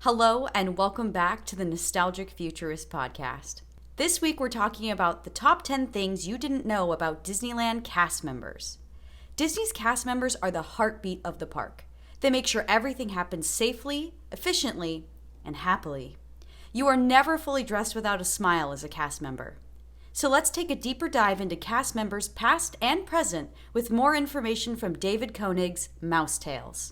Hello and welcome back to the Nostalgic Futurist Podcast. This week we're talking about the top 10 things you didn't know about Disneyland cast members. Disney's cast members are the heartbeat of the park. They make sure everything happens safely, efficiently, and happily. You are never fully dressed without a smile as a cast member. So let's take a deeper dive into cast members past and present with more information from David Koenig's Mouse Tales.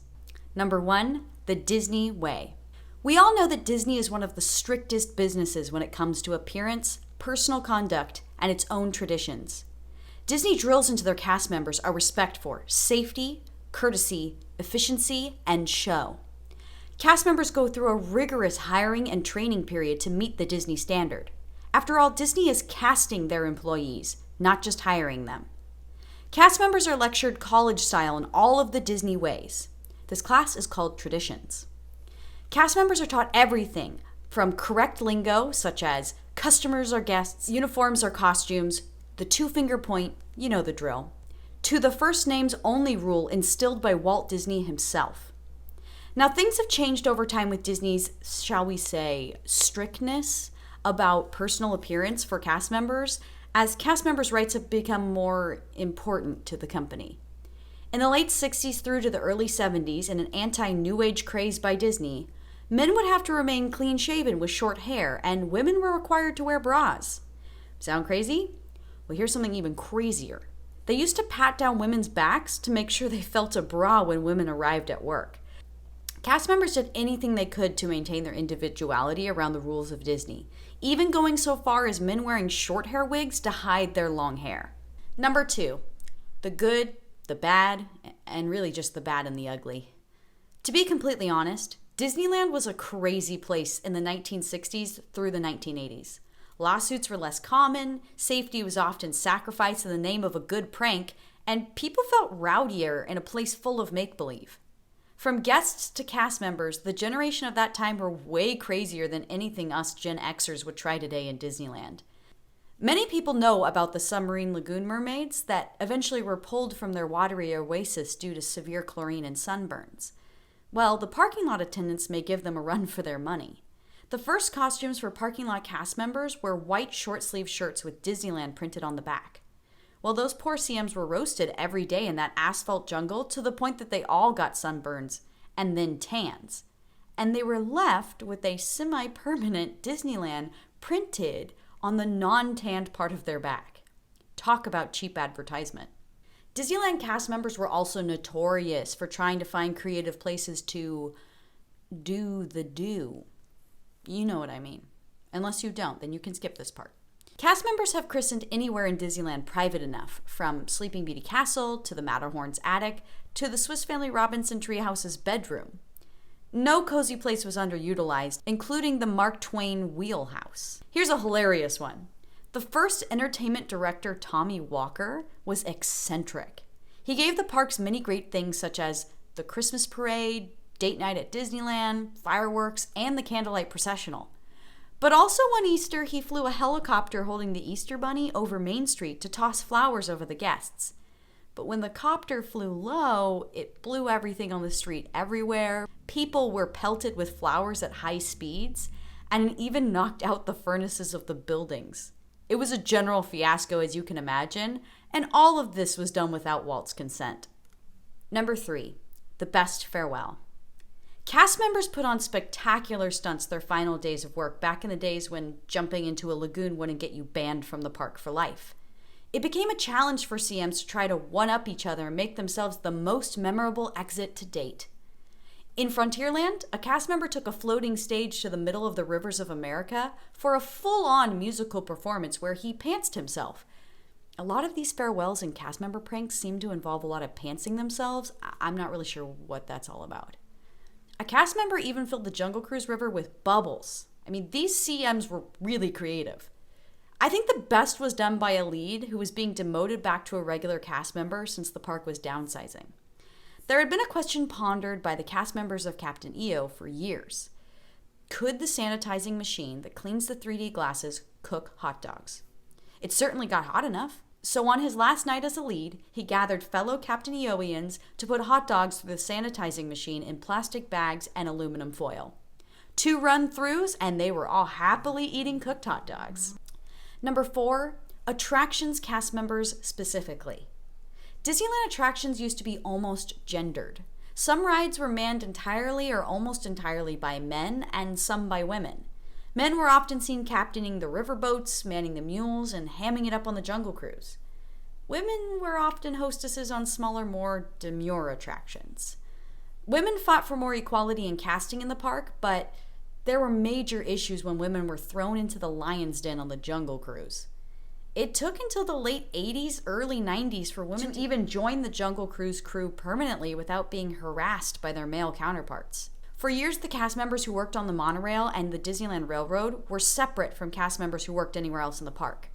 Number 1, the Disney Way. We all know that Disney is one of the strictest businesses when it comes to appearance, personal conduct, and its own traditions. Disney drills into their cast members a respect for safety, courtesy, efficiency, and show. Cast members go through a rigorous hiring and training period to meet the Disney standard. After all, Disney is casting their employees, not just hiring them. Cast members are lectured college style in all of the Disney ways. This class is called Traditions. Cast members are taught everything from correct lingo, such as customers or guests, uniforms or costumes, the two-finger point, you know the drill, to the first names only rule instilled by Walt Disney himself. Now, things have changed over time with Disney's, shall we say, strictness about personal appearance for cast members, as cast members' rights have become more important to the company. In the late 60s through to the early 70s, in an anti-New Age craze by Disney, men would have to remain clean-shaven with short hair, and women were required to wear bras. Sound crazy? Well, here's something even crazier. They used to pat down women's backs to make sure they felt a bra when women arrived at work. Cast members did anything they could to maintain their individuality around the rules of Disney, even going so far as men wearing short hair wigs to hide their long hair. Number 2, the good, the bad, and really just the bad and the ugly. To be completely honest, Disneyland was a crazy place in the 1960s through the 1980s. Lawsuits were less common, safety was often sacrificed in the name of a good prank, and people felt rowdier in a place full of make-believe. From guests to cast members, the generation of that time were way crazier than anything us Gen Xers would try today in Disneyland. Many people know about the submarine lagoon mermaids that eventually were pulled from their watery oasis due to severe chlorine and sunburns. Well, the parking lot attendants may give them a run for their money. The first costumes for parking lot cast members were white short-sleeve shirts with Disneyland printed on the back. Well, those poor CMs were roasted every day in that asphalt jungle to the point that they all got sunburns and then tans. And they were left with a semi-permanent Disneyland printed on the non-tanned part of their back. Talk about cheap advertisement. Disneyland cast members were also notorious for trying to find creative places to do the do. You know what I mean. Unless you don't, then you can skip this part. Cast members have christened anywhere in Disneyland private enough, from Sleeping Beauty Castle to the Matterhorn's attic to the Swiss Family Robinson Treehouse's bedroom. No cozy place was underutilized, including the Mark Twain wheelhouse. Here's a hilarious one. The first entertainment director, Tommy Walker, was eccentric. He gave the parks many great things such as the Christmas parade, date night at Disneyland, fireworks, and the candlelight processional. But also one Easter, he flew a helicopter holding the Easter Bunny over Main Street to toss flowers over the guests. But when the copter flew low, it blew everything on the street everywhere. People were pelted with flowers at high speeds, and it even knocked out the furnaces of the buildings. It was a general fiasco, as you can imagine, and all of this was done without Walt's consent. Number 3, the best farewell. Cast members put on spectacular stunts their final days of work back in the days when jumping into a lagoon wouldn't get you banned from the park for life. It became a challenge for CMs to try to one-up each other and make themselves the most memorable exit to date. In Frontierland, a cast member took a floating stage to the middle of the rivers of America for a full-on musical performance where he pantsed himself. A lot of these farewells and cast member pranks seem to involve a lot of pantsing themselves. I'm not really sure what that's all about. A cast member even filled the Jungle Cruise River with bubbles. I mean, these CMs were really creative. I think the best was done by a lead who was being demoted back to a regular cast member since the park was downsizing. There had been a question pondered by the cast members of Captain EO for years. Could the sanitizing machine that cleans the 3D glasses cook hot dogs? It certainly got hot enough. So on his last night as a lead, he gathered fellow Captain EOians to put hot dogs through the sanitizing machine in plastic bags and aluminum foil. 2 run-throughs, and they were all happily eating cooked hot dogs. Number 4, attractions cast members specifically. Disneyland attractions used to be almost gendered. Some rides were manned entirely or almost entirely by men, and some by women. Men were often seen captaining the riverboats, manning the mules, and hamming it up on the Jungle Cruise. Women were often hostesses on smaller, more demure attractions. Women fought for more equality in casting in the park, but there were major issues when women were thrown into the lion's den on the Jungle Cruise. It took until the late 80s, early 90s for women to even join the Jungle Cruise crew permanently without being harassed by their male counterparts. For years, the cast members who worked on the monorail and the Disneyland Railroad were separate from cast members who worked anywhere else in the park.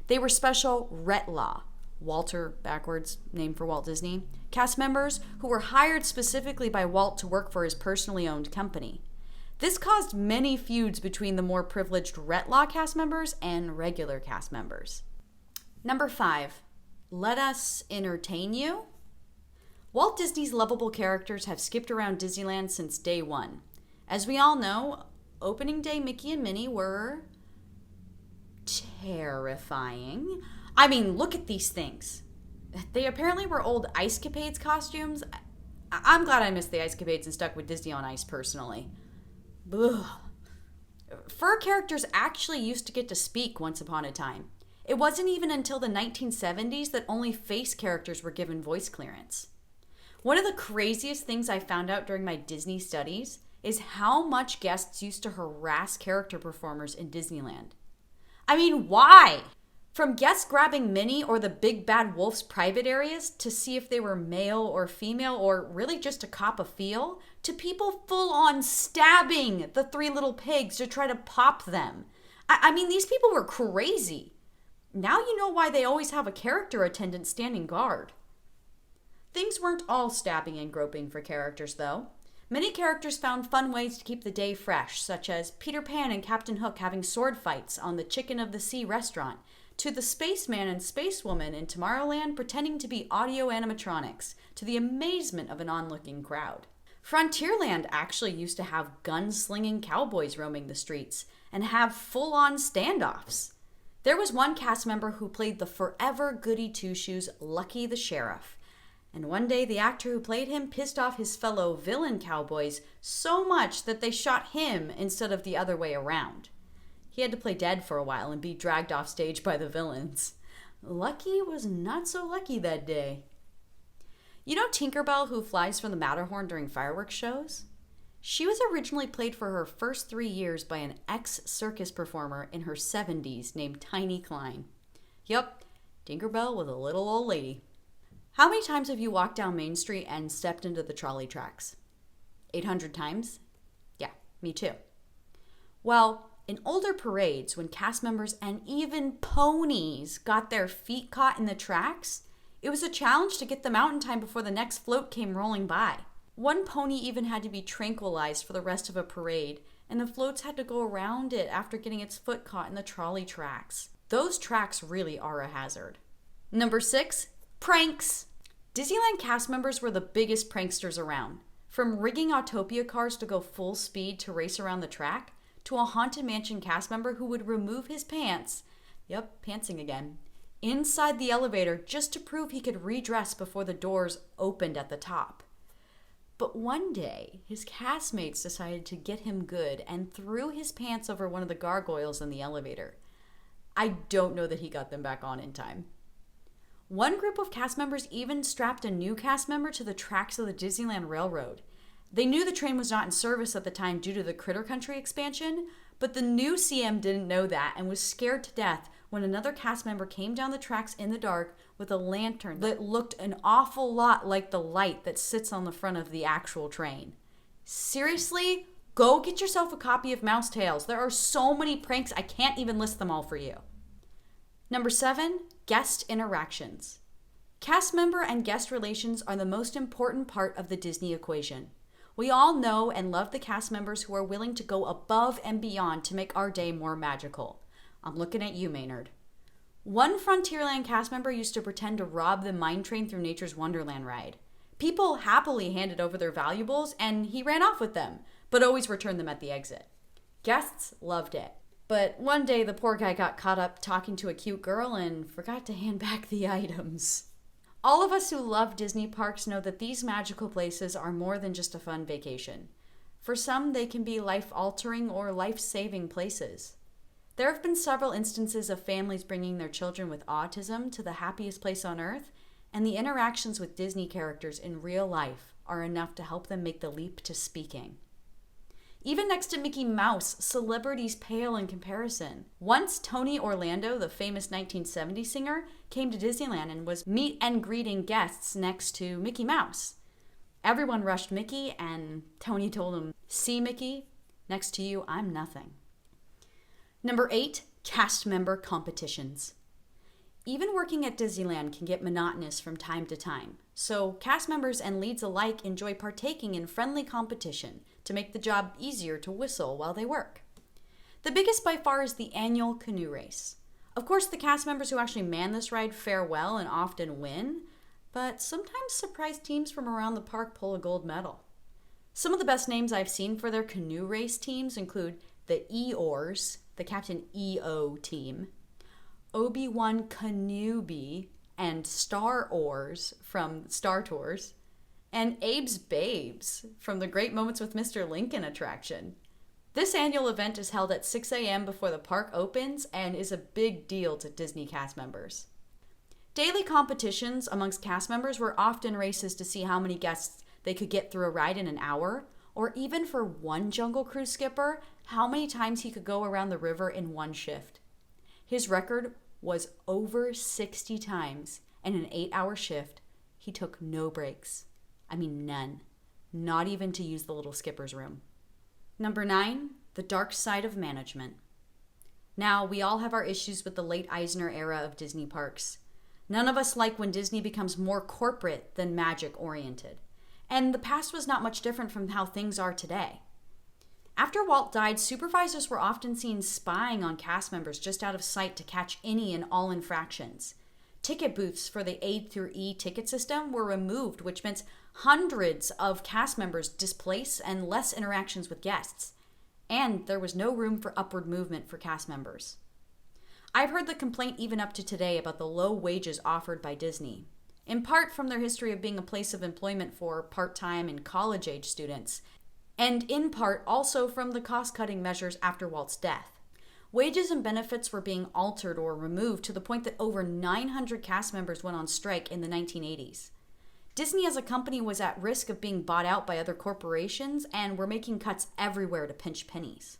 They were special Retlaw, Walter backwards, name for Walt Disney, cast members who were hired specifically by Walt to work for his personally owned company. This caused many feuds between the more privileged Retlaw cast members and regular cast members. Number 5, let us entertain you. Walt Disney's lovable characters have skipped around Disneyland since day one. As we all know, opening day Mickey and Minnie were terrifying. I mean, look at these things. They apparently were old Ice Capades costumes. I'm glad I missed the Ice Capades and stuck with Disney on Ice personally. Ugh. Fur characters actually used to get to speak once upon a time. It wasn't even until the 1970s that only face characters were given voice clearance. One of the craziest things I found out during my Disney studies is how much guests used to harass character performers in Disneyland. I mean, why? From guests grabbing Minnie or the Big Bad Wolf's private areas to see if they were male or female or really just to cop a feel, to people full on stabbing the 3 little pigs to try to pop them. I mean, these people were crazy. Now you know why they always have a character attendant standing guard. Things weren't all stabbing and groping for characters, though. Many characters found fun ways to keep the day fresh, such as Peter Pan and Captain Hook having sword fights on the Chicken of the Sea restaurant, to the Spaceman and Spacewoman in Tomorrowland pretending to be audio animatronics, to the amazement of an onlooking crowd. Frontierland actually used to have gun-slinging cowboys roaming the streets and have full-on standoffs. There was one cast member who played the forever goody two-shoes Lucky the Sheriff. And one day the actor who played him pissed off his fellow villain cowboys so much that they shot him instead of the other way around. He had to play dead for a while and be dragged off stage by the villains. Lucky was not so lucky that day. You know Tinkerbell, who flies from the Matterhorn during fireworks shows? She was originally played for her first 3 years by an ex-circus performer in her 70s named Tiny Klein. Yup, Tinkerbell was a little old lady. How many times have you walked down Main Street and stepped into the trolley tracks? 800 times? Yeah, me too. Well, in older parades, when cast members and even ponies got their feet caught in the tracks, it was a challenge to get them out in time before the next float came rolling by. One pony even had to be tranquilized for the rest of a parade, and the floats had to go around it after getting its foot caught in the trolley tracks. Those tracks really are a hazard. Number 6, pranks. Disneyland cast members were the biggest pranksters around. From rigging Autopia cars to go full speed to race around the track, to a Haunted Mansion cast member who would remove his pants, pantsing again, inside the elevator just to prove he could redress before the doors opened at the top. But one day, his castmates decided to get him good and threw his pants over one of the gargoyles in the elevator. I don't know that he got them back on in time. One group of cast members even strapped a new cast member to the tracks of the Disneyland Railroad. They knew the train was not in service at the time due to the Critter Country expansion, but the new CM didn't know that and was scared to death when another cast member came down the tracks in the dark with a lantern that looked an awful lot like the light that sits on the front of the actual train. Seriously? Go get yourself a copy of Mouse Tales. There are so many pranks, I can't even list them all for you. Number 7, guest interactions. Cast member and guest relations are the most important part of the Disney equation. We all know and love the cast members who are willing to go above and beyond to make our day more magical. I'm looking at you, Maynard. One Frontierland cast member used to pretend to rob the mine train through Nature's Wonderland ride. People happily handed over their valuables, and he ran off with them. but always returned them at the exit. Guests loved it. But one day the poor guy got caught up talking to a cute girl and forgot to hand back the items. All of us who love Disney parks know that these magical places are more than just a fun vacation. For some, they can be life-altering or life-saving places. There have been several instances of families bringing their children with autism to the happiest place on earth, and the interactions with Disney characters in real life are enough to help them make the leap to speaking. Even next to Mickey Mouse, celebrities pale in comparison. Once, Tony Orlando, the famous 1970s singer, came to Disneyland and was meet and greeting guests next to Mickey Mouse. Everyone rushed Mickey, and Tony told him, "See, Mickey, next to you, I'm nothing." Number 8, cast member competitions. Even working at Disneyland can get monotonous from time to time, so cast members and leads alike enjoy partaking in friendly competition to make the job easier to whistle while they work. The biggest by far is the annual canoe race. Of course, the cast members who actually man this ride fare well and often win, but sometimes surprise teams from around the park pull a gold medal. Some of the best names I've seen for their canoe race teams include the Eeyores, the Captain EO team, Obi-Wan Kenobi and Star Oars from Star Tours, and Abe's Babes from the Great Moments with Mr. Lincoln attraction. This annual event is held at 6 a.m. before the park opens and is a big deal to Disney cast members. Daily competitions amongst cast members were often races to see how many guests they could get through a ride in an hour, or even for one Jungle Cruise skipper, how many times he could go around the river in one shift. His record was over 60 times, and in an 8-hour shift, he took no breaks. I mean none. Not even to use the little skipper's room. Number 9, the dark side of management. Now, we all have our issues with the late Eisner era of Disney parks. None of us like when Disney becomes more corporate than magic-oriented. And the past was not much different from how things are today. After Walt died, supervisors were often seen spying on cast members just out of sight to catch any and all infractions. Ticket booths for the A through E ticket system were removed, which meant hundreds of cast members displaced and less interactions with guests. And there was no room for upward movement for cast members. I've heard the complaint even up to today about the low wages offered by Disney, in part from their history of being a place of employment for part-time and college-age students, and in part also from the cost-cutting measures after Walt's death. Wages and benefits were being altered or removed to the point that over 900 cast members went on strike in the 1980s. Disney as a company was at risk of being bought out by other corporations and were making cuts everywhere to pinch pennies.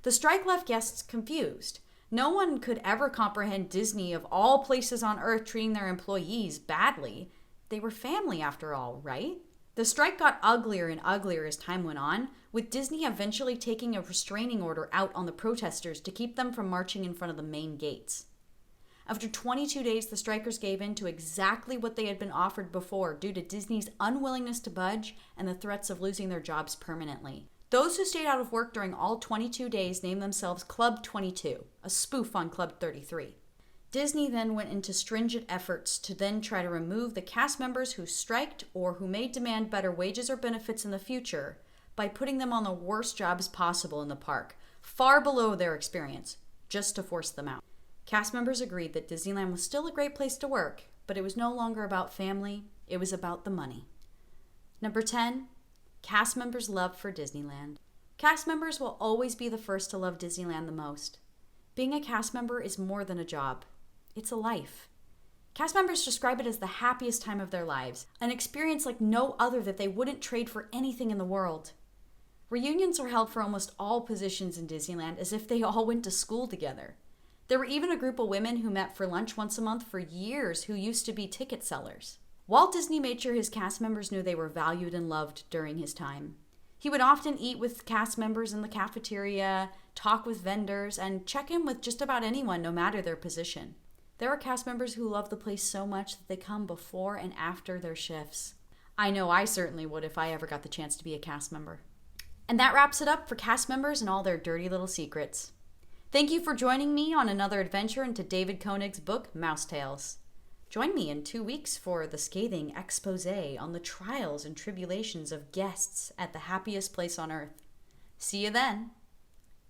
The strike left guests confused. No one could ever comprehend Disney, of all places on earth, treating their employees badly. They were family after all, right? The strike got uglier and uglier as time went on, with Disney eventually taking a restraining order out on the protesters to keep them from marching in front of the main gates. After 22 days, the strikers gave in to exactly what they had been offered before due to Disney's unwillingness to budge and the threats of losing their jobs permanently. Those who stayed out of work during all 22 days named themselves Club 22, a spoof on Club 33. Disney then went into stringent efforts to then try to remove the cast members who striked or who may demand better wages or benefits in the future by putting them on the worst jobs possible in the park, far below their experience, just to force them out. Cast members agreed that Disneyland was still a great place to work, but it was no longer about family, it was about the money. Number 10, cast members' love for Disneyland. Cast members will always be the first to love Disneyland the most. Being a cast member is more than a job. It's a life. Cast members describe it as the happiest time of their lives, an experience like no other that they wouldn't trade for anything in the world. Reunions are held for almost all positions in Disneyland as if they all went to school together. There were even a group of women who met for lunch once a month for years who used to be ticket sellers. Walt Disney made sure his cast members knew they were valued and loved during his time. He would often eat with cast members in the cafeteria, talk with vendors, and check in with just about anyone, no matter their position. There are cast members who love the place so much that they come before and after their shifts. I know I certainly would if I ever got the chance to be a cast member. And that wraps it up for cast members and all their dirty little secrets. Thank you for joining me on another adventure into David Koenig's book, Mouse Tales. Join me in 2 weeks for the scathing expose on the trials and tribulations of guests at the happiest place on earth. See you then.